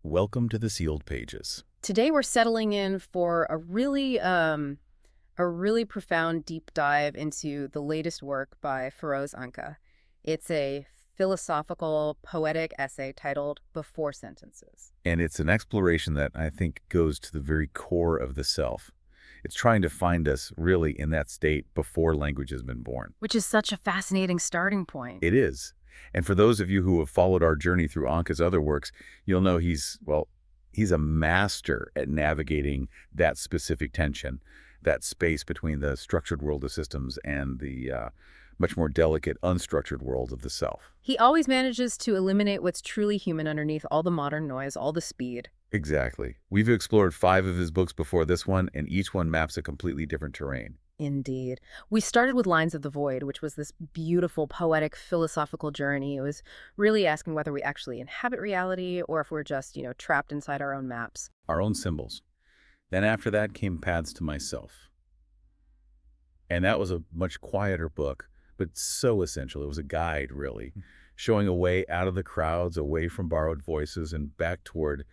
Welcome to the Sealed Pages. Today we're settling in for a really profound deep dive into the latest work by Feroz Anka. It's a philosophical, poetic essay titled Before Sentences. And it's an exploration that I think goes to the very core of the self. It's trying to find us really in that state before language has been born. Which is such a fascinating starting point. It is. And for those of you who have followed our journey through Anka's other works, you'll know he's a master at navigating that specific tension, that space between the structured world of systems and the much more delicate, unstructured world of the self. He always manages to eliminate what's truly human underneath all the modern noise, all the speed. Exactly. We've explored 5 of his books before this one, and each one maps a completely different terrain. Indeed. We started with Lines of the Void, which was this beautiful, poetic, philosophical journey. It was really asking whether we actually inhabit reality or if we're just, trapped inside our own maps. Our own symbols. Then after that came Paths to Myself. And that was a much quieter book, but so essential. It was a guide, really, showing a way out of the crowds, away from borrowed voices, and back toward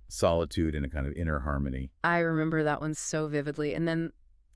solitude and a kind of inner harmony. I remember that one so vividly. And then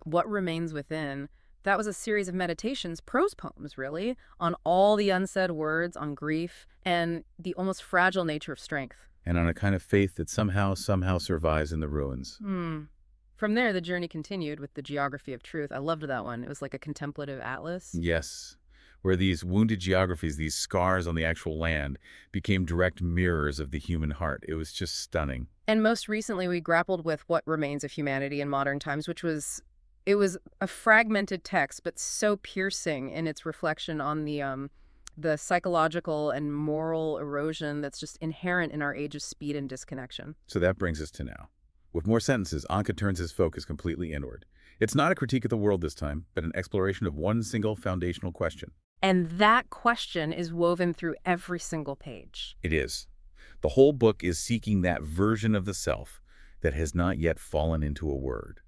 What Remains Within, that was a series of meditations, prose poems, really, on all the unsaid words, on grief, and the almost fragile nature of strength. And on a kind of faith that somehow survives in the ruins. From there, the journey continued with the Geography of Truth. I loved that one. It was like a contemplative atlas. Yes, where these wounded geographies, these scars on the actual land, became direct mirrors of the human heart. It was just stunning. And most recently, we grappled with What Remains of Humanity in Modern Times, which was a fragmented text, but so piercing in its reflection on the psychological and moral erosion that's just inherent in our age of speed and disconnection. So that brings us to now. With more sentences, Anka turns his focus completely inward. It's not a critique of the world this time, but an exploration of one single foundational question. And that question is woven through every single page. It is. The whole book is seeking that version of the self that has not yet fallen into a word.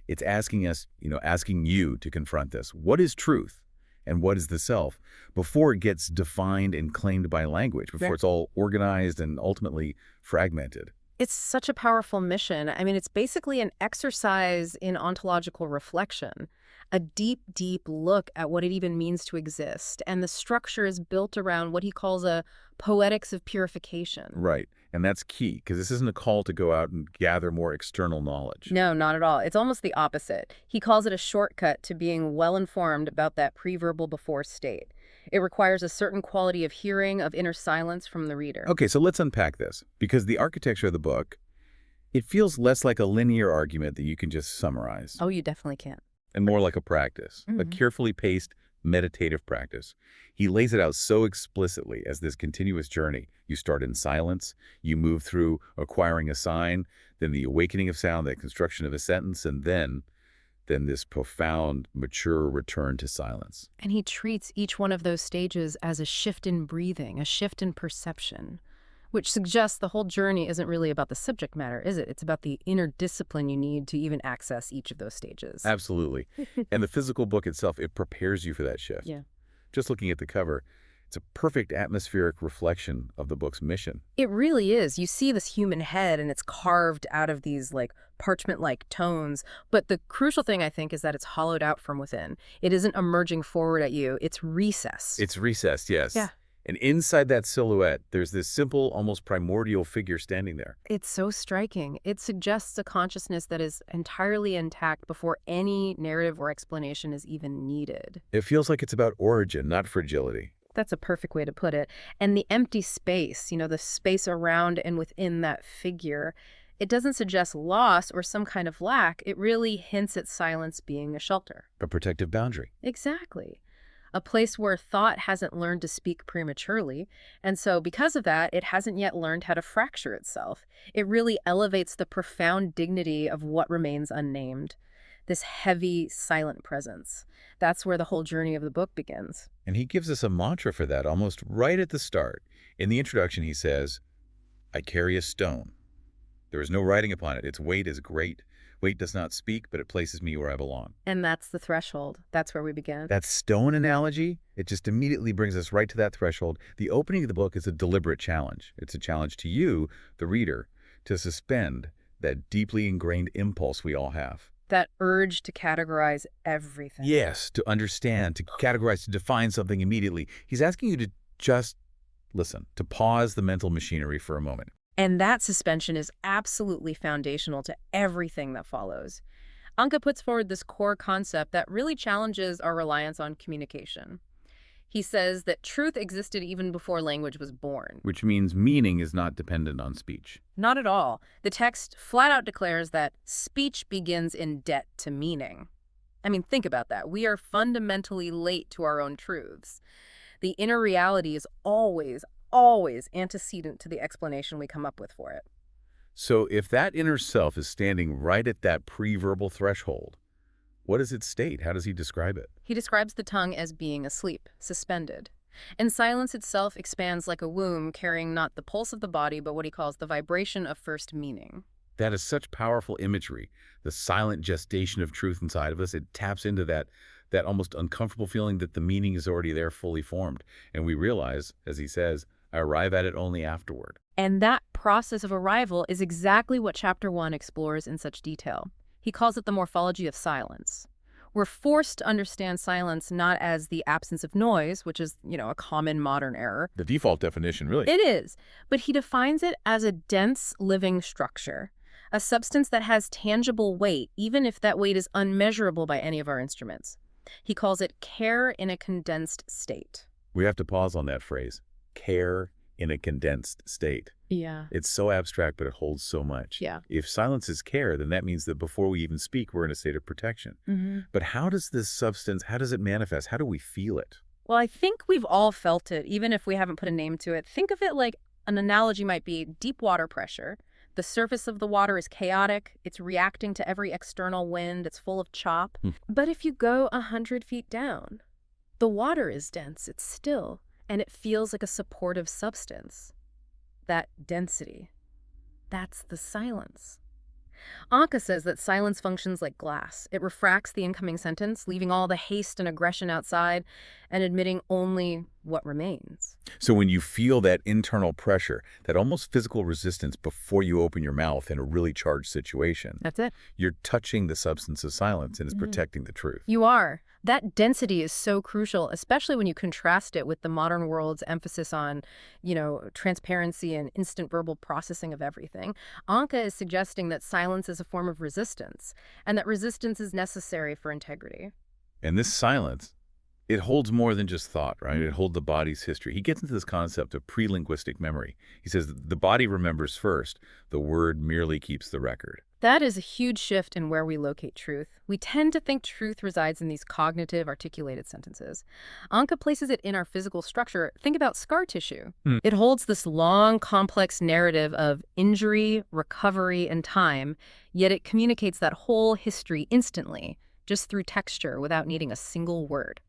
It's asking us, asking you to confront this. What is truth and what is the self before it gets defined and claimed by language, before it's all organized and ultimately fragmented? It's such a powerful mission. I mean, it's basically an exercise in ontological reflection, a deep, deep look at what it even means to exist. And the structure is built around what he calls a poetics of purification. Right. And that's key, because this isn't a call to go out and gather more external knowledge. No, not at all. It's almost the opposite. He calls it a shortcut to being well-informed about that pre-verbal before state. It requires a certain quality of hearing, of inner silence from the reader. Okay, so let's unpack this, because the architecture of the book, it feels less like a linear argument that you can just summarize. Oh, you definitely can. And more like a practice, a carefully paced, meditative practice. He lays it out so explicitly as this continuous journey. You start in silence, you move through acquiring a sign, then the awakening of sound, the construction of a sentence, and then this profound, mature return to silence. And he treats each one of those stages as a shift in breathing, a shift in perception, which suggests the whole journey isn't really about the subject matter, is it? It's about the inner discipline you need to even access each of those stages. Absolutely. And the physical book itself, it prepares you for that shift. Yeah. Just looking at the cover, it's a perfect atmospheric reflection of the book's mission. It really is. You see this human head and it's carved out of these parchment-like tones. But the crucial thing, I think, is that it's hollowed out from within. It isn't emerging forward at you. It's recessed. It's recessed, yes. Yeah. And inside that silhouette, there's this simple, almost primordial figure standing there. It's so striking. It suggests a consciousness that is entirely intact before any narrative or explanation is even needed. It feels like it's about origin, not fragility. That's a perfect way to put it. And the empty space, the space around and within that figure, it doesn't suggest loss or some kind of lack. It really hints at silence being a shelter. A protective boundary. Exactly. A place where thought hasn't learned to speak prematurely, and so because of that, it hasn't yet learned how to fracture itself. It really elevates the profound dignity of what remains unnamed, this heavy, silent presence. That's where the whole journey of the book begins. And he gives us a mantra for that almost right at the start. In the introduction, he says, "I carry a stone. There is no writing upon it. Its weight is great. Weight does not speak, but it places me where I belong. And that's the threshold. That's where we begin. That stone analogy, it just immediately brings us right to that threshold. The opening of the book is a deliberate challenge. It's a challenge to you, the reader, to suspend that deeply ingrained impulse we all have. That urge to categorize everything. Yes, to understand, to categorize, to define something immediately. He's asking you to just listen, to pause the mental machinery for a moment. And that suspension is absolutely foundational to everything that follows. Anka puts forward this core concept that really challenges our reliance on communication. He says that truth existed even before language was born. Which means meaning is not dependent on speech. Not at all. The text flat out declares that speech begins in debt to meaning. I mean, think about that. We are fundamentally late to our own truths. The inner reality is always antecedent to the explanation we come up with for it. So if that inner self is standing right at that pre-verbal threshold, what does it state? How does he describe it? He describes the tongue as being asleep, suspended. And silence itself expands like a womb, carrying not the pulse of the body, but what he calls the vibration of first meaning. That is such powerful imagery. The silent gestation of truth inside of us, it taps into that almost uncomfortable feeling that the meaning is already there, fully formed. And we realize, as he says, I arrive at it only afterward. And that process of arrival is exactly what Chapter 1 explores in such detail. He calls it the morphology of silence. We're forced to understand silence not as the absence of noise, which is, a common modern error. The default definition, really. It is, but he defines it as a dense living structure, a substance that has tangible weight, even if that weight is unmeasurable by any of our instruments. He calls it care in a condensed state. We have to pause on that phrase, care in a condensed state. Yeah. It's so abstract, but it holds so much. Yeah. If silence is care, then that means that before we even speak, we're in a state of protection. But how does this substance, how does it manifest? How do we feel it? Well, I think we've all felt it, even if we haven't put a name to it. Think of it like an analogy might be deep water pressure. The surface of the water is chaotic. It's reacting to every external wind. It's full of chop. But if you go 100 feet down, the water is dense. It's still. And it feels like a supportive substance. That density. That's the silence. Anka says that silence functions like glass. It refracts the incoming sentence, leaving all the haste and aggression outside and admitting only what remains. So when you feel that internal pressure, that almost physical resistance before you open your mouth in a really charged situation, That's it. you're touching the substance of silence and it's protecting the truth. You are. That density is so crucial, especially when you contrast it with the modern world's emphasis on, transparency and instant verbal processing of everything. Anka is suggesting that silence is a form of resistance, and that resistance is necessary for integrity. And this silence, it holds more than just thought, right? It holds the body's history. He gets into this concept of pre-linguistic memory. He says the body remembers first, the word merely keeps the record. That is a huge shift in where we locate truth. We tend to think truth resides in these cognitive, articulated sentences. Anka places it in our physical structure. Think about scar tissue. It holds this long, complex narrative of injury, recovery, and time, yet it communicates that whole history instantly, just through texture, without needing a single word.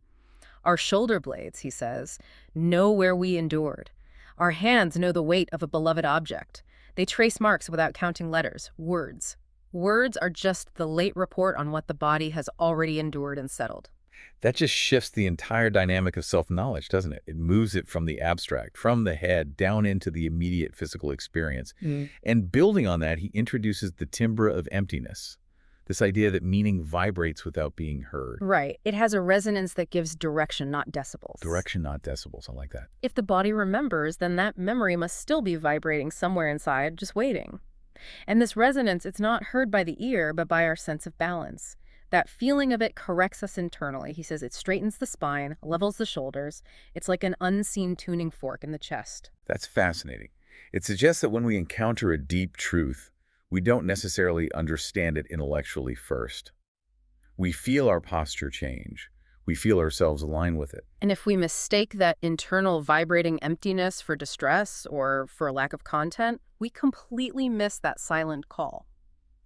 Our shoulder blades, he says, know where we endured. Our hands know the weight of a beloved object. They trace marks without counting letters, words. Words are just the late report on what the body has already endured and settled. That just shifts the entire dynamic of self-knowledge, doesn't it? It moves it from the abstract, from the head, down into the immediate physical experience. And building on that, he introduces the timbre of emptiness, this idea that meaning vibrates without being heard. Right. It has a resonance that gives direction, not decibels. Direction, not decibels. I like that. If the body remembers, then that memory must still be vibrating somewhere inside, just waiting. And this resonance, it's not heard by the ear, but by our sense of balance. That feeling of it corrects us internally. He says it straightens the spine, levels the shoulders. It's like an unseen tuning fork in the chest. That's fascinating. It suggests that when we encounter a deep truth, we don't necessarily understand it intellectually first. We feel our posture change. We feel ourselves align with it. And if we mistake that internal vibrating emptiness for distress or for a lack of content, we completely miss that silent call.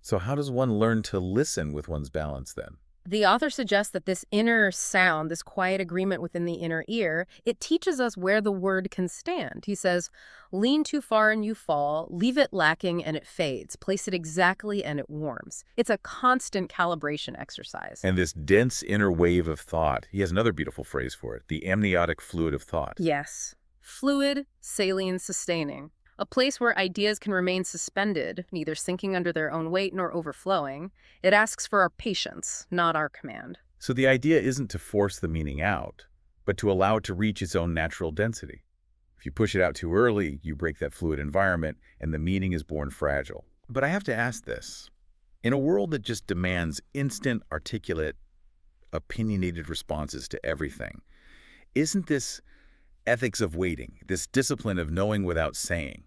So how does one learn to listen with one's balance then? The author suggests that this inner sound, this quiet agreement within the inner ear, it teaches us where the word can stand. He says, lean too far and you fall, leave it lacking and it fades, place it exactly and it warms. It's a constant calibration exercise. And this dense inner wave of thought, he has another beautiful phrase for it, the amniotic fluid of thought. Yes. Fluid, saline, sustaining. A place where ideas can remain suspended, neither sinking under their own weight nor overflowing. It asks for our patience, not our command. So the idea isn't to force the meaning out, but to allow it to reach its own natural density. If you push it out too early, you break that fluid environment, and the meaning is born fragile. But I have to ask this. In a world that just demands instant, articulate, opinionated responses to everything, isn't this ethics of waiting, this discipline of knowing without saying,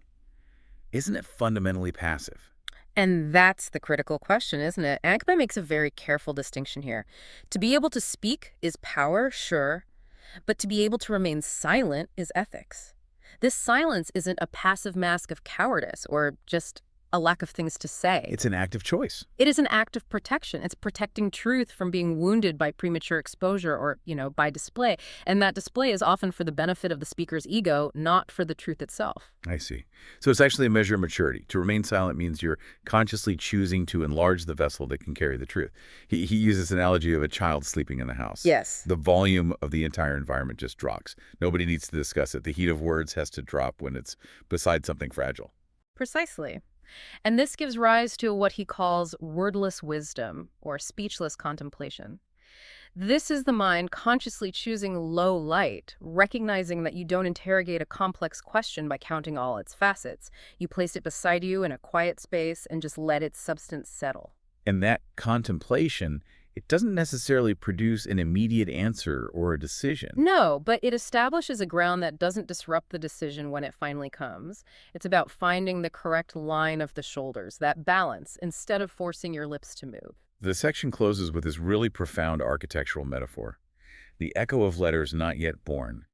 isn't it fundamentally passive? And that's the critical question, isn't it? Ankma makes a very careful distinction here. To be able to speak is power, sure, but to be able to remain silent is ethics. This silence isn't a passive mask of cowardice or just a lack of things to say. It's an active choice. It is an act of protection. It's protecting truth from being wounded by premature exposure or, by display. And that display is often for the benefit of the speaker's ego, not for the truth itself. I see. So it's actually a measure of maturity. To remain silent means you're consciously choosing to enlarge the vessel that can carry the truth. He uses this analogy of a child sleeping in the house. Yes. The volume of the entire environment just drops. Nobody needs to discuss it. The heat of words has to drop when it's beside something fragile. Precisely. And this gives rise to what he calls wordless wisdom, or speechless contemplation. This is the mind consciously choosing low light, recognizing that you don't interrogate a complex question by counting all its facets. You place it beside you in a quiet space and just let its substance settle. And that contemplation, it doesn't necessarily produce an immediate answer or a decision. No, but it establishes a ground that doesn't disrupt the decision when it finally comes. It's about finding the correct line of the shoulders, that balance, instead of forcing your lips to move. The section closes with this really profound architectural metaphor. The echo of letters not yet born.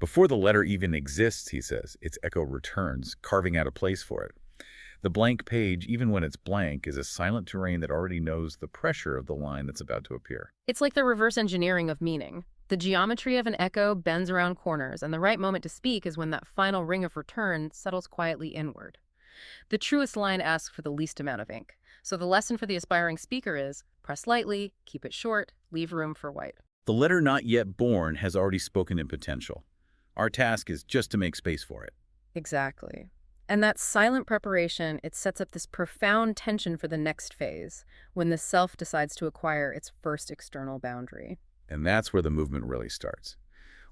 Before the letter even exists, he says, its echo returns, carving out a place for it. The blank page, even when it's blank, is a silent terrain that already knows the pressure of the line that's about to appear. It's like the reverse engineering of meaning. The geometry of an echo bends around corners, and the right moment to speak is when that final ring of return settles quietly inward. The truest line asks for the least amount of ink. So the lesson for the aspiring speaker is, press lightly, keep it short, leave room for white. The letter not yet born has already spoken in potential. Our task is just to make space for it. Exactly. And that silent preparation, it sets up this profound tension for the next phase, when the self decides to acquire its first external boundary. And that's where the movement really starts.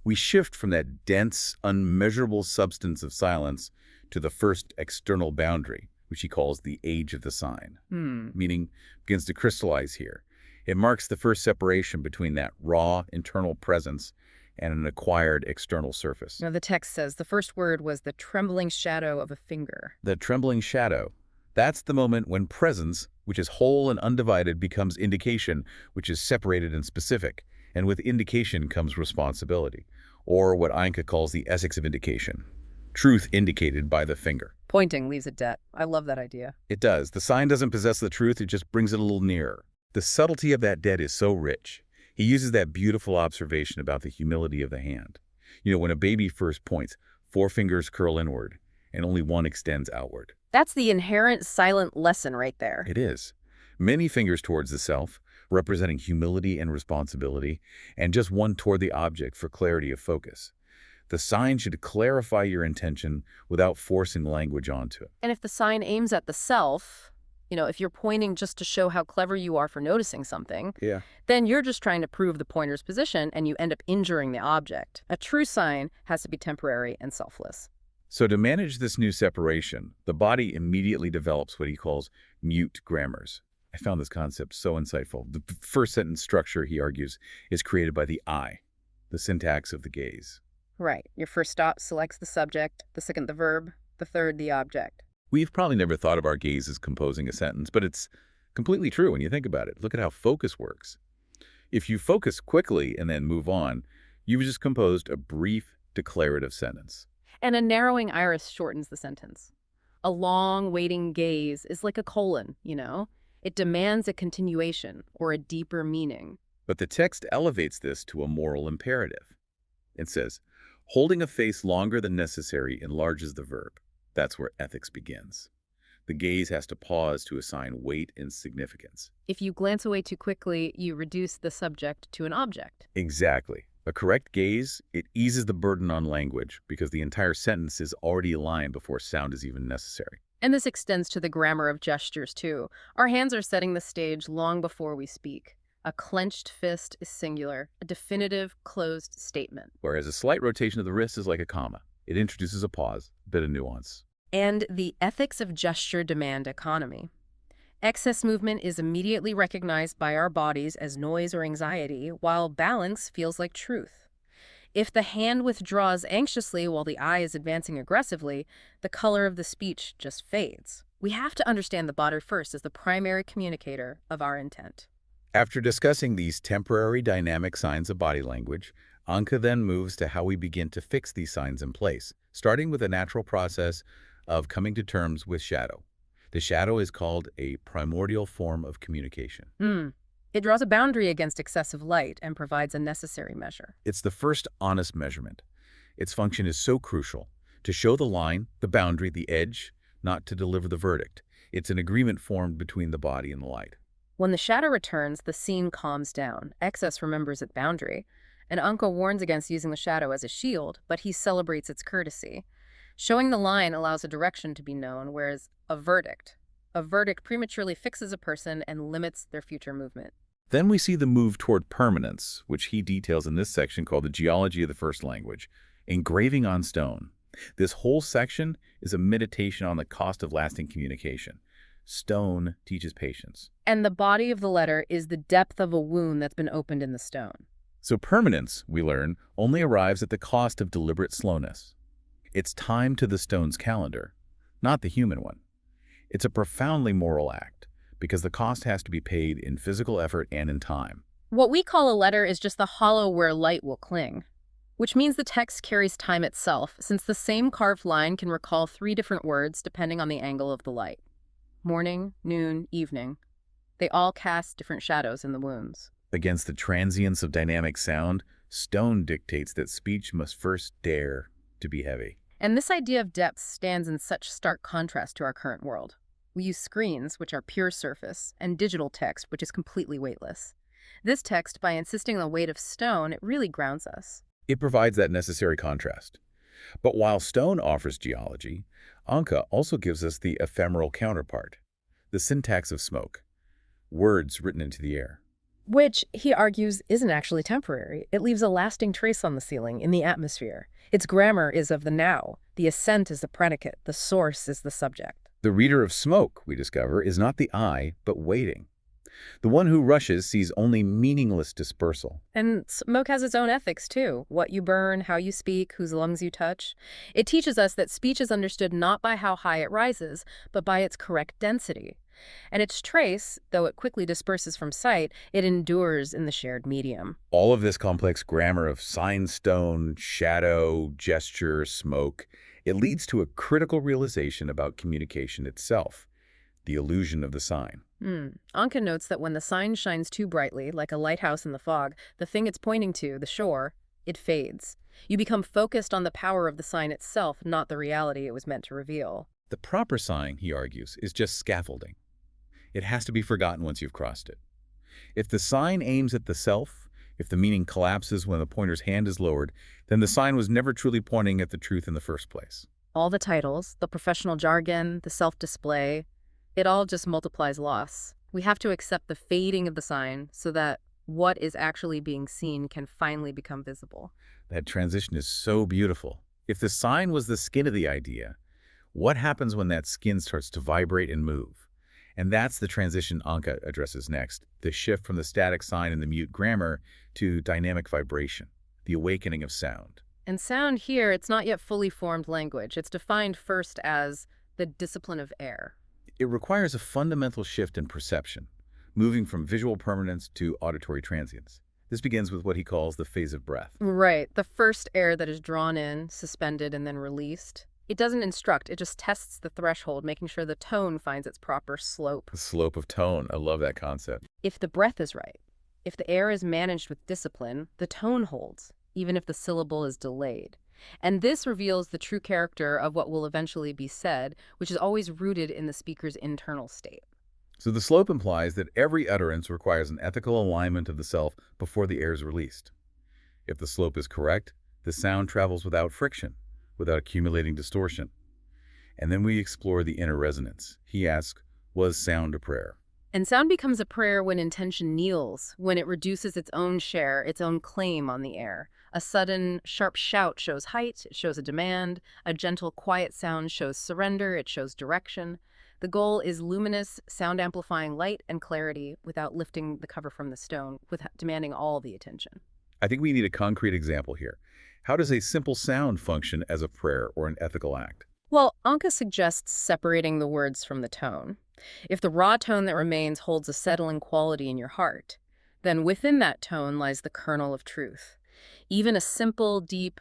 We shift from that dense, unmeasurable substance of silence to the first external boundary, which he calls the age of the sign, meaning begins to crystallize here. It marks the first separation between that raw internal presence and an acquired external surface. Now, the text says the first word was the trembling shadow of a finger. The trembling shadow, that's the moment when presence, which is whole and undivided, becomes indication, which is separated and specific. And with indication comes responsibility, or what Anka calls the ethics of indication. Truth indicated by the finger. Pointing leaves a debt. I love that idea. It does. The sign doesn't possess the truth, it just brings it a little nearer. The subtlety of that debt is so rich. He uses that beautiful observation about the humility of the hand. When a baby first points, 4 fingers curl inward, and only one extends outward. That's the inherent silent lesson right there. It is. Many fingers towards the self, representing humility and responsibility, and just one toward the object for clarity of focus. The sign should clarify your intention without forcing language onto it. And if the sign aims at the self, if you're pointing just to show how clever you are for noticing something, then you're just trying to prove the pointer's position and you end up injuring the object. A true sign has to be temporary and selfless. So to manage this new separation, the body immediately develops what he calls mute grammars. I found this concept so insightful. The first sentence structure, he argues, is created by the I, the syntax of the gaze. Right. Your first stop selects the subject, the second the verb, the third the object. We've probably never thought of our gaze as composing a sentence, but it's completely true when you think about it. Look at how focus works. If you focus quickly and then move on, you've just composed a brief, declarative sentence. And a narrowing iris shortens the sentence. A long, waiting gaze is like a colon, It demands a continuation or a deeper meaning. But the text elevates this to a moral imperative. It says, holding a face longer than necessary enlarges the verb. That's where ethics begins. The gaze has to pause to assign weight and significance. If you glance away too quickly, you reduce the subject to an object. Exactly. A correct gaze, it eases the burden on language because the entire sentence is already aligned before sound is even necessary. And this extends to the grammar of gestures, too. Our hands are setting the stage long before we speak. A clenched fist is singular, a definitive, closed statement. Whereas a slight rotation of the wrist is like a comma. It introduces a pause, a bit of nuance. And the ethics of gesture demand economy. Excess movement is immediately recognized by our bodies as noise or anxiety, while balance feels like truth. If the hand withdraws anxiously while the eye is advancing aggressively, the color of the speech just fades. We have to understand the body first as the primary communicator of our intent. After discussing these temporary dynamic signs of body language, Anka then moves to how we begin to fix these signs in place, starting with a natural process of coming to terms with shadow. The shadow is called a primordial form of communication. It draws a boundary against excessive light and provides a necessary measure. It's the first honest measurement. Its function is so crucial, to show the line, the boundary, the edge, not to deliver the verdict. It's an agreement formed between the body and the light. When the shadow returns, the scene calms down. Excess remembers its boundary. And Anka warns against using the shadow as a shield, but he celebrates its courtesy. Showing the line allows a direction to be known, whereas a verdict prematurely fixes a person and limits their future movement. Then we see the move toward permanence, which he details in this section called the geology of the first language, engraving on stone. This whole section is a meditation on the cost of lasting communication. Stone teaches patience. And the body of the letter is the depth of a wound that's been opened in the stone. So permanence, we learn, only arrives at the cost of deliberate slowness. It's time to the stone's calendar, not the human one. It's a profoundly moral act, because the cost has to be paid in physical effort and in time. What we call a letter is just the hollow where light will cling, which means the text carries time itself, since the same carved line can recall 3 different words depending on the angle of the light. Morning, noon, evening. They all cast different shadows in the wounds. Against the transience of dynamic sound, stone dictates that speech must first dare to be heavy. And this idea of depth stands in such stark contrast to our current world. We use screens, which are pure surface, and digital text, which is completely weightless. This text, by insisting on the weight of stone, it really grounds us. It provides that necessary contrast. But while stone offers geology, Anka also gives us the ephemeral counterpart, the syntax of smoke, words written into the air. Which, he argues, isn't actually temporary. It leaves a lasting trace on the ceiling, in the atmosphere. Its grammar is of the now. The assent is the predicate. The source is the subject. The reader of smoke, we discover, is not the eye, but waiting. The one who rushes sees only meaningless dispersal. And smoke has its own ethics, too. What you burn, how you speak, whose lungs you touch. It teaches us that speech is understood not by how high it rises, but by its correct density. And its trace, though it quickly disperses from sight, it endures in the shared medium. All of this complex grammar of sign, stone, shadow, gesture, smoke, it leads to a critical realization about communication itself, the illusion of the sign. Anka notes that when the sign shines too brightly, like a lighthouse in the fog, the thing it's pointing to, the shore, it fades. You become focused on the power of the sign itself, not the reality it was meant to reveal. The proper sign, he argues, is just scaffolding. It has to be forgotten once you've crossed it. If the sign aims at the self, if the meaning collapses when the pointer's hand is lowered, then the sign was never truly pointing at the truth in the first place. All the titles, the professional jargon, the self-display, it all just multiplies loss. We have to accept the fading of the sign so that what is actually being seen can finally become visible. That transition is so beautiful. If the sign was the skin of the idea, what happens when that skin starts to vibrate and move? And that's the transition Anka addresses next, the shift from the static sign and the mute grammar to dynamic vibration, the awakening of sound. And sound here, it's not yet fully formed language. It's defined first as the discipline of air. It requires a fundamental shift in perception, moving from visual permanence to auditory transience. This begins with what he calls the phase of breath. Right, the first air that is drawn in, suspended, and then released. It doesn't instruct, it just tests the threshold, making sure the tone finds its proper slope. The slope of tone. I love that concept. If the breath is right, if the air is managed with discipline, the tone holds, even if the syllable is delayed. And this reveals the true character of what will eventually be said, which is always rooted in the speaker's internal state. So the slope implies that every utterance requires an ethical alignment of the self before the air is released. If the slope is correct, the sound travels without friction, without accumulating distortion. And then we explore the inner resonance. He asks, was sound a prayer? And sound becomes a prayer when intention kneels, when it reduces its own share, its own claim on the air. A sudden, sharp shout shows height, it shows a demand. A gentle, quiet sound shows surrender, it shows direction. The goal is luminous, sound-amplifying light and clarity without lifting the cover from the stone, without demanding all the attention. I think we need a concrete example here. How does a simple sound function as a prayer or an ethical act? Well, Anka suggests separating the words from the tone. If the raw tone that remains holds a settling quality in your heart, then within that tone lies the kernel of truth. Even a simple, deep,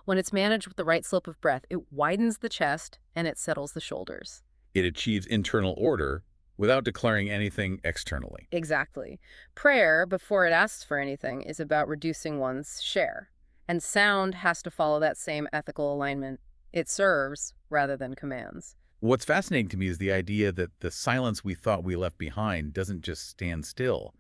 when it's managed with the right slope of breath, it widens the chest and it settles the shoulders. It achieves internal order without declaring anything externally. Exactly. Prayer, before it asks for anything, is about reducing one's share. And sound has to follow that same ethical alignment. It serves rather than commands. What's fascinating to me is the idea that the silence we thought we left behind doesn't just stand still.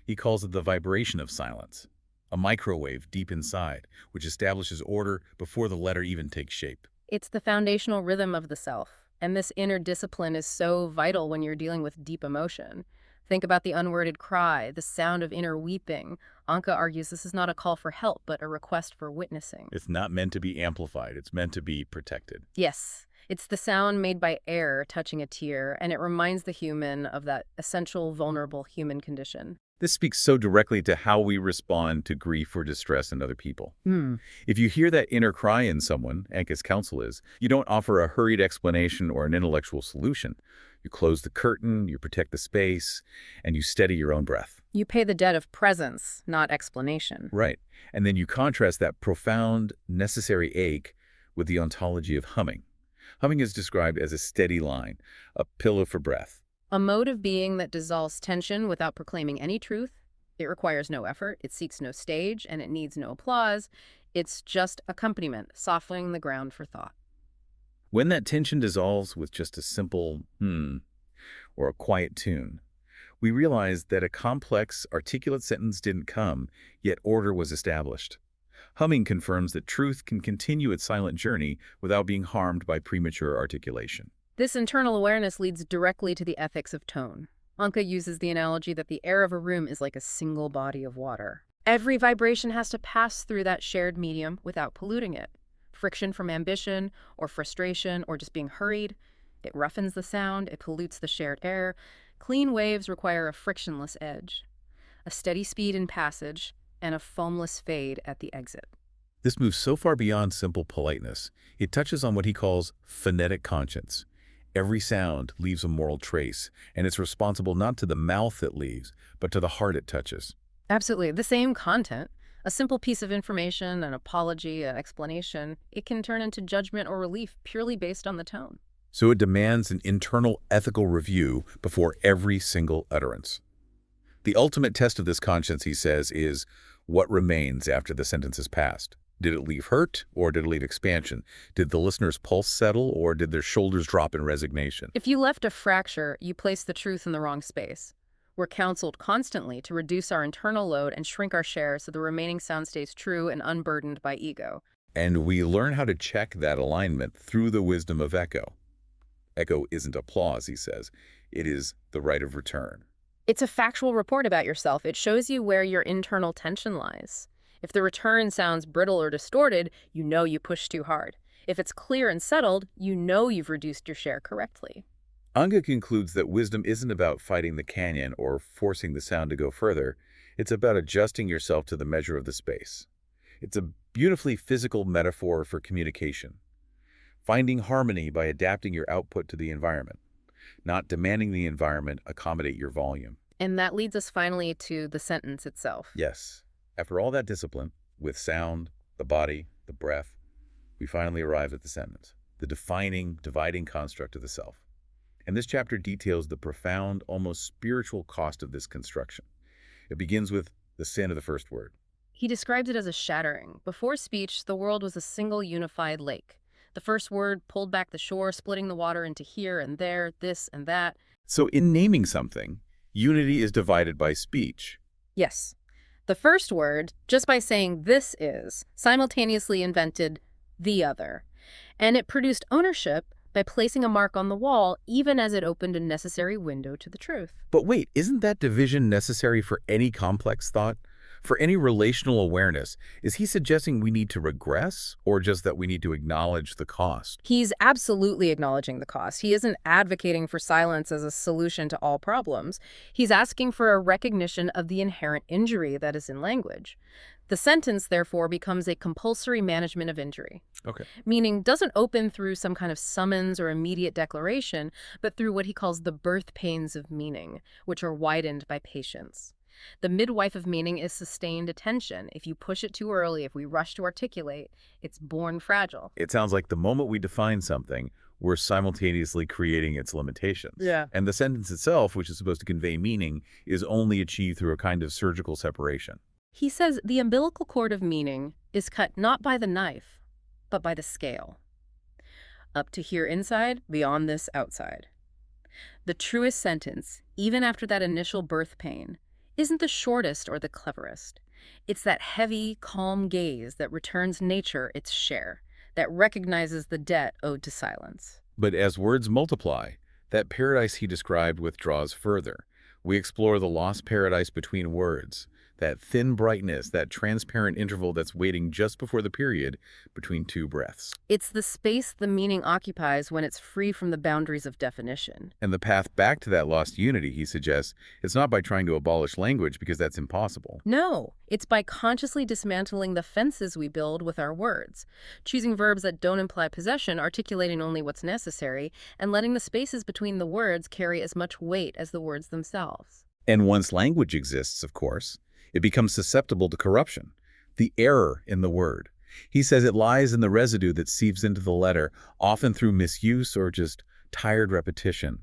He calls it the vibration of silence, a microwave deep inside, which establishes order before the letter even takes shape. It's the foundational rhythm of the self. And this inner discipline is so vital when you're dealing with deep emotion. Think about the unworded cry, the sound of inner weeping. Anka argues this is not a call for help, but a request for witnessing. It's not meant to be amplified. It's meant to be protected. Yes, it's the sound made by air touching a tear, and it reminds the human of that essential, vulnerable human condition. This speaks so directly to how we respond to grief or distress in other people. If you hear that inner cry in someone, Anka's counsel is, you don't offer a hurried explanation or an intellectual solution. You close the curtain, you protect the space, and you steady your own breath. You pay the debt of presence, not explanation. Right. And then you contrast that profound, necessary ache with the ontology of humming. Humming is described as a steady line, a pillow for breath. A mode of being that dissolves tension without proclaiming any truth. It requires no effort, it seeks no stage, and it needs no applause. It's just accompaniment, softening the ground for thought. When that tension dissolves with just a simple or a quiet tune, we realize that a complex, articulate sentence didn't come, yet order was established. Humming confirms that truth can continue its silent journey without being harmed by premature articulation. This internal awareness leads directly to the ethics of tone. Anka uses the analogy that the air of a room is like a single body of water. Every vibration has to pass through that shared medium without polluting it. Friction from ambition or frustration or just being hurried, it roughens the sound, it pollutes the shared air. Clean waves require a frictionless edge, a steady speed in passage, and a foamless fade at the exit. This moves so far beyond simple politeness. It touches on what he calls phonetic conscience. Every sound leaves a moral trace, and it's responsible not to the mouth it leaves, but to the heart it touches. Absolutely. The same content, a simple piece of information, an apology, an explanation, it can turn into judgment or relief purely based on the tone. So it demands an internal ethical review before every single utterance. The ultimate test of this conscience, he says, is what remains after the sentence is passed. Did it leave hurt, or did it leave expansion? Did the listener's pulse settle, or did their shoulders drop in resignation? If you left a fracture, you placed the truth in the wrong space. We're counseled constantly to reduce our internal load and shrink our share so the remaining sound stays true and unburdened by ego. And we learn how to check that alignment through the wisdom of echo. Echo isn't applause, he says. It is the right of return. It's a factual report about yourself. It shows you where your internal tension lies. If the return sounds brittle or distorted, you know you pushed too hard. If it's clear and settled, you know you've reduced your share correctly. Anka concludes that wisdom isn't about fighting the canyon or forcing the sound to go further. It's about adjusting yourself to the measure of the space. It's a beautifully physical metaphor for communication. Finding harmony by adapting your output to the environment, not demanding the environment accommodate your volume. And that leads us finally to the sentence itself. Yes. After all that discipline, with sound, the body, the breath, We finally arrive at the sentence, the defining, dividing construct of the self. And this chapter details the profound, almost spiritual cost of this construction. It begins with the sin of the first word. He describes it as a shattering. Before speech, the world was a single unified lake. The first word pulled back the shore, splitting the water into here and there, this and that. So in naming something, unity is divided by speech. Yes. The first word, just by saying this is, simultaneously invented the other. And it produced ownership by placing a mark on the wall, even as it opened a necessary window to the truth. But wait, isn't that division necessary for any complex thought? For any relational awareness? Is he suggesting we need to regress, or just that we need to acknowledge the cost? He's absolutely acknowledging the cost. He isn't advocating for silence as a solution to all problems. He's asking for a recognition of the inherent injury that is in language. The sentence, therefore, becomes a compulsory management of injury. Okay. Meaning doesn't open through some kind of summons or immediate declaration, but through what he calls the birth pains of meaning, which are widened by patience. The midwife of meaning is sustained attention. If you push it too early, if we rush to articulate, it's born fragile. It sounds like the moment we define something, we're simultaneously creating its limitations. Yeah. And the sentence itself, which is supposed to convey meaning, is only achieved through a kind of surgical separation. He says the umbilical cord of meaning is cut not by the knife, but by the scale. Up to here inside, beyond this outside. The truest sentence, even after that initial birth pain, isn't the shortest or the cleverest. It's that heavy, calm gaze that returns nature its share, that recognizes the debt owed to silence. But as words multiply, that paradise he described withdraws further. We explore the lost paradise between words, that thin brightness, that transparent interval that's waiting just before the period between two breaths. It's the space the meaning occupies when it's free from the boundaries of definition. And the path back to that lost unity, he suggests, it's not by trying to abolish language, because that's impossible. No, it's by consciously dismantling the fences we build with our words, choosing verbs that don't imply possession, articulating only what's necessary, and letting the spaces between the words carry as much weight as the words themselves. And once language exists, of course, it becomes susceptible to corruption, the error in the word. He says it lies in the residue that seeps into the letter, often through misuse or just tired repetition.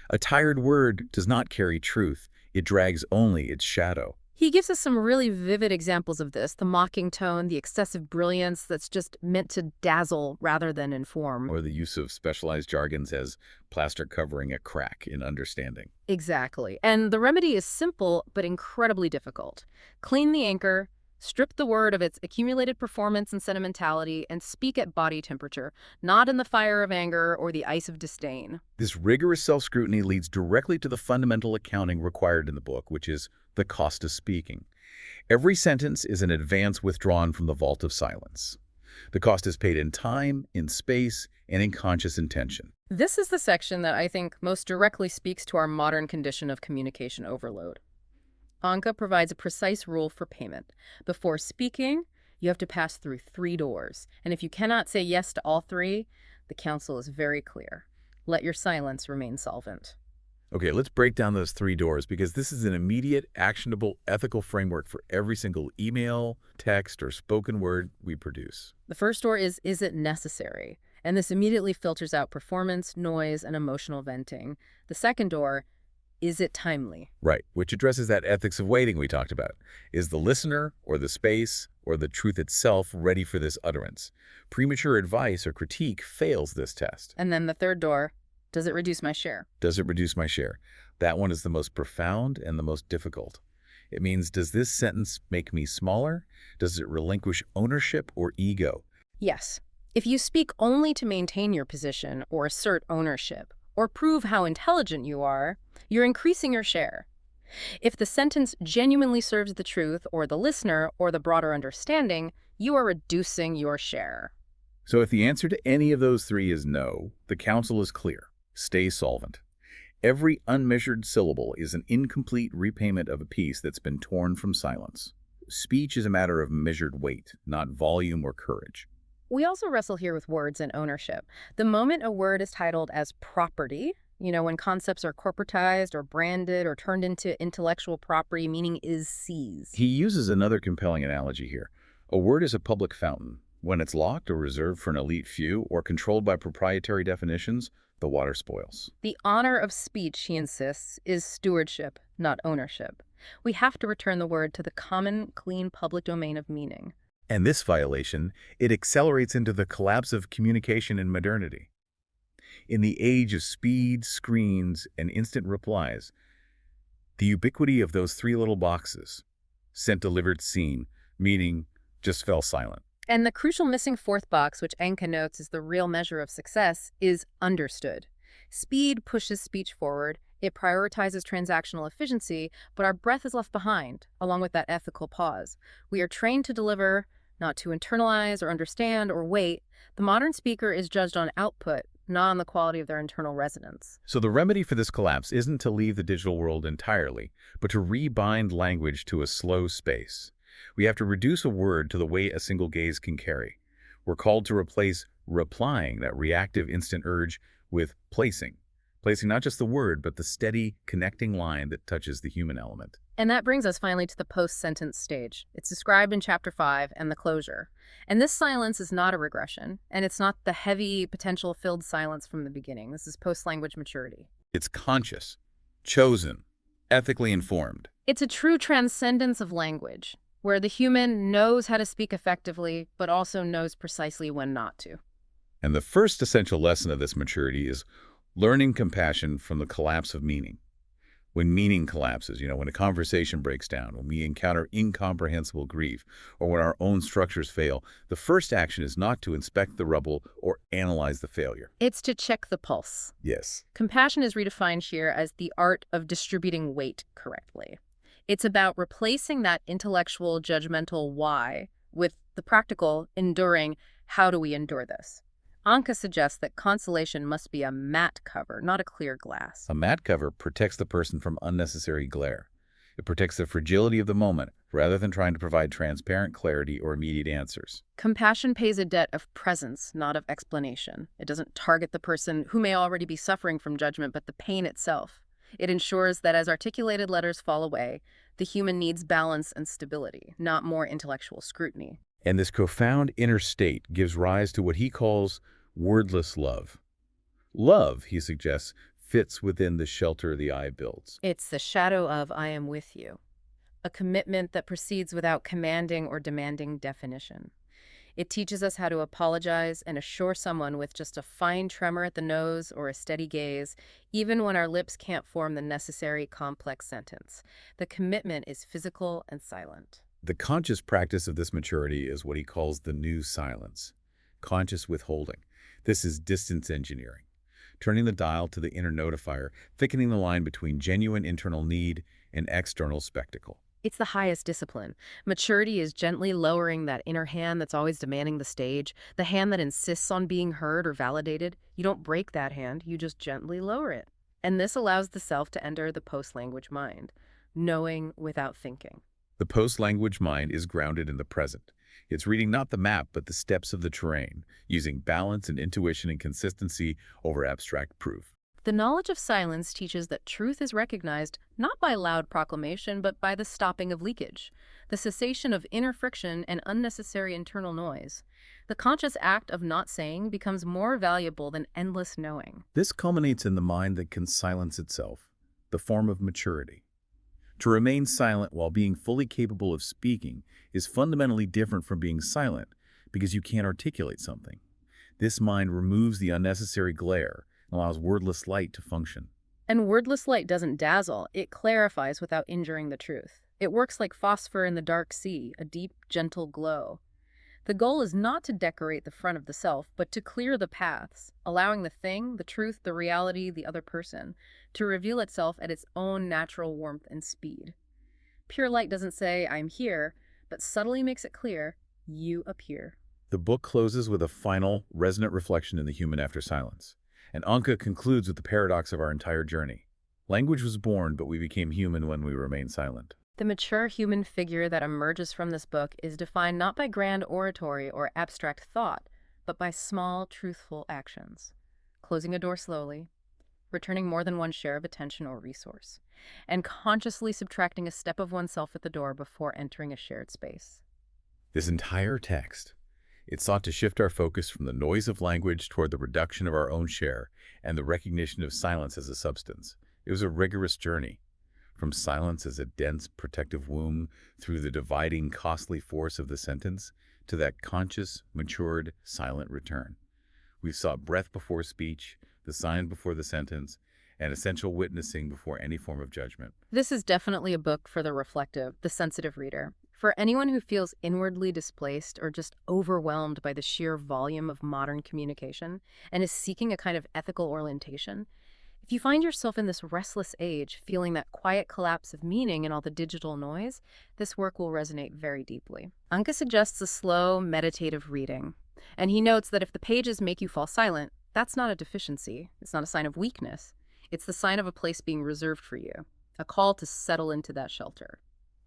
A tired word does not carry truth. It drags only its shadow. He gives us some really vivid examples of this, the mocking tone, the excessive brilliance that's just meant to dazzle rather than inform. Or the use of specialized jargons as plaster covering a crack in understanding. Exactly. And the remedy is simple but incredibly difficult. Clean the anchor, strip the word of its accumulated performance and sentimentality, and speak at body temperature, not in the fire of anger or the ice of disdain. This rigorous self-scrutiny leads directly to the fundamental accounting required in the book, which is the cost of speaking. Every sentence is an advance withdrawn from the vault of silence. The cost is paid in time, in space, and in conscious intention. This is the section that I think most directly speaks to our modern condition of communication overload. Anka provides a precise rule for payment. Before speaking, you have to pass through 3 doors. And if you cannot say yes to all 3, the counsel is very clear. Let your silence remain solvent. Okay, let's break down those 3 doors, because this is an immediate, actionable, ethical framework for every single email, text, or spoken word we produce. The first door is it necessary? And this immediately filters out performance, noise, and emotional venting. The second door, is it timely? Right, which addresses that ethics of waiting we talked about. Is the listener, or the space, or the truth itself ready for this utterance? Premature advice or critique fails this test. And then the third door, does it reduce my share? Does it reduce my share? That one is the most profound and the most difficult. It means, does this sentence make me smaller? Does it relinquish ownership or ego? Yes. If you speak only to maintain your position or assert ownership or prove how intelligent you are, you're increasing your share. If the sentence genuinely serves the truth or the listener or the broader understanding, you are reducing your share. So if the answer to any of those 3 is no, the counsel is clear. Stay solvent. Every unmeasured syllable is an incomplete repayment of a piece that's been torn from silence. Speech is a matter of measured weight, not volume or courage. We also wrestle here with words and ownership. The moment a word is titled as property, when concepts are corporatized or branded or turned into intellectual property, meaning is seized. He uses another compelling analogy here. A word is a public fountain. When it's locked or reserved for an elite few or controlled by proprietary definitions, the water spoils. The honor of speech, he insists, is stewardship, not ownership. We have to return the word to the common, clean public domain of meaning. And this violation, it accelerates into the collapse of communication in modernity. In the age of speed, screens, and instant replies, the ubiquity of those three little boxes, sent, delivered, seen, meaning just fell silent. And the crucial missing fourth box, which Anka notes is the real measure of success, is understood. Speed pushes speech forward, it prioritizes transactional efficiency, but our breath is left behind, along with that ethical pause. We are trained to deliver, not to internalize or understand or wait. The modern speaker is judged on output, not on the quality of their internal resonance. So the remedy for this collapse isn't to leave the digital world entirely, but to rebind language to a slow space. We have to reduce a word to the weight a single gaze can carry. We're called to replace replying, that reactive instant urge, with placing. Placing not just the word, but the steady, connecting line that touches the human element. And that brings us finally to the post-sentence stage. It's described in Chapter 5 and the closure. And this silence is not a regression, and it's not the heavy, potential-filled silence from the beginning. This is post-language maturity. It's conscious, chosen, ethically informed. It's a true transcendence of language, where the human knows how to speak effectively, but also knows precisely when not to. And the first essential lesson of this maturity is learning compassion from the collapse of meaning. When meaning collapses, when a conversation breaks down, when we encounter incomprehensible grief, or when our own structures fail, the first action is not to inspect the rubble or analyze the failure. It's to check the pulse. Yes. Compassion is redefined here as the art of distributing weight correctly. It's about replacing that intellectual, judgmental why with the practical, enduring, how do we endure this? Anka suggests that consolation must be a matte cover, not a clear glass. A matte cover protects the person from unnecessary glare. It protects the fragility of the moment rather than trying to provide transparent clarity or immediate answers. Compassion pays a debt of presence, not of explanation. It doesn't target the person who may already be suffering from judgment, but the pain itself. It ensures that as articulated letters fall away, the human needs balance and stability, not more intellectual scrutiny. And this profound inner state gives rise to what he calls wordless love. Love, he suggests, fits within the shelter the eye builds. It's the shadow of I am with you, a commitment that proceeds without commanding or demanding definition. It teaches us how to apologize and assure someone with just a fine tremor at the nose or a steady gaze, even when our lips can't form the necessary complex sentence. The commitment is physical and silent. The conscious practice of this maturity is what he calls the new silence, conscious withholding. This is distance engineering, turning the dial to the inner notifier, thickening the line between genuine internal need and external spectacle. It's the highest discipline. Maturity is gently lowering that inner hand that's always demanding the stage, the hand that insists on being heard or validated. You don't break that hand, you just gently lower it. And this allows the self to enter the post-language mind, knowing without thinking. The post-language mind is grounded in the present. It's reading not the map, but the steps of the terrain, using balance and intuition and consistency over abstract proof. The knowledge of silence teaches that truth is recognized not by loud proclamation, but by the stopping of leakage, the cessation of inner friction and unnecessary internal noise. The conscious act of not saying becomes more valuable than endless knowing. This culminates in the mind that can silence itself, the form of maturity. To remain silent while being fully capable of speaking is fundamentally different from being silent because you can't articulate something. This mind removes the unnecessary glare and allows wordless light to function. And wordless light doesn't dazzle, it clarifies without injuring the truth. It works like phosphor in the dark sea, a deep, gentle glow. The goal is not to decorate the front of the self, but to clear the paths, allowing the thing, the truth, the reality, the other person, to reveal itself at its own natural warmth and speed. Pure light doesn't say, I'm here, but subtly makes it clear, you appear. The book closes with a final, resonant reflection in the human after silence. And Anka concludes with the paradox of our entire journey. Language was born, but we became human when we remained silent. The mature human figure that emerges from this book is defined not by grand oratory or abstract thought, but by small, truthful actions. Closing a door slowly, returning more than one share of attention or resource, and consciously subtracting a step of oneself at the door before entering a shared space. This entire text It sought to shift our focus from the noise of language toward the reduction of our own share and the recognition of silence as a substance. It was a rigorous journey, from silence as a dense protective womb through the dividing, costly force of the sentence to that conscious, matured, silent return. We sought breath before speech, the sign before the sentence, and essential witnessing before any form of judgment. This is definitely a book for the reflective, the sensitive reader. For anyone who feels inwardly displaced or just overwhelmed by the sheer volume of modern communication and is seeking a kind of ethical orientation, if you find yourself in this restless age feeling that quiet collapse of meaning in all the digital noise, this work will resonate very deeply. Anka suggests a slow, meditative reading, and he notes that if the pages make you fall silent, that's not a deficiency. It's not a sign of weakness. It's the sign of a place being reserved for you, a call to settle into that shelter.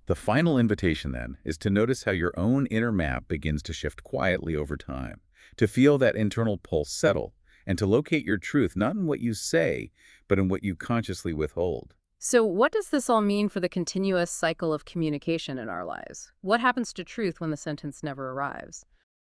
The final invitation, then, is to notice how your own inner map begins to shift quietly over time, to feel that internal pulse settle, and to locate your truth not in what you say, but in what you consciously withhold. So what does this all mean for the continuous cycle of communication in our lives? What happens to truth when the sentence never arrives?